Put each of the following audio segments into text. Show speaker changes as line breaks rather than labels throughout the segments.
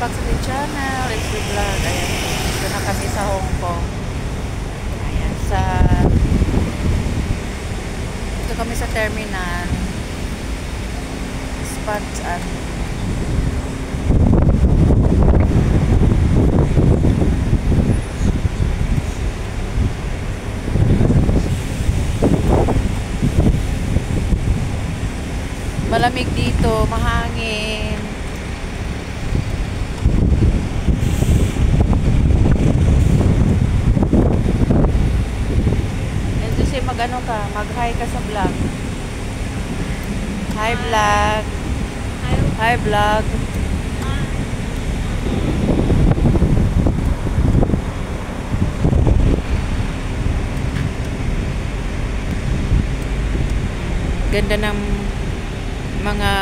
back to the channel. It's the vlog. Ayan. Dito na kami sa Hong Kong. Ayan. Dito kami sa terminal. Spots and malamig dito, mahangin. Ito si mag-ano ka, mag-hi ka sa vlog. Hi vlog. Hi vlog. Ganda ng mga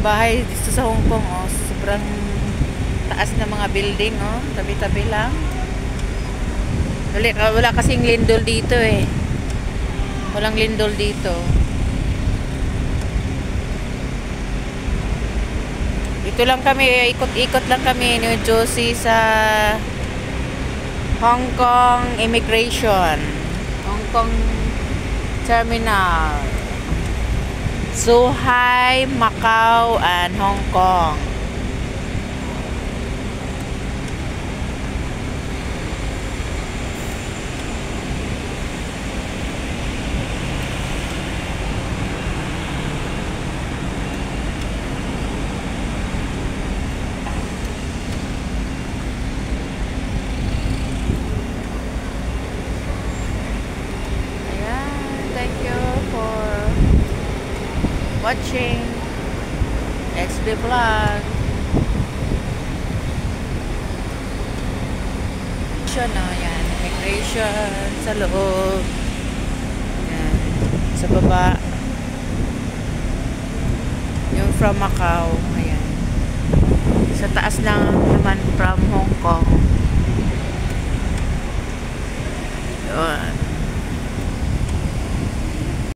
bahay dito sa Hong Kong, oh. Sobrang taas na mga building, oh. Tabi-tabi lang. Wala kasing lindol dito eh. Walang lindol dito. Dito lang kami, ikot-ikot lang kami New Jersey sa Hong Kong Immigration, Hong Kong Terminal, Zhuhai, Macau, and Hong Kong. Ayan, thank you for watching XB Vlog. Yan, immigration sa loob. Yan, sa baba yung from Macau. Ayan, sa taas lang naman from Hong Kong.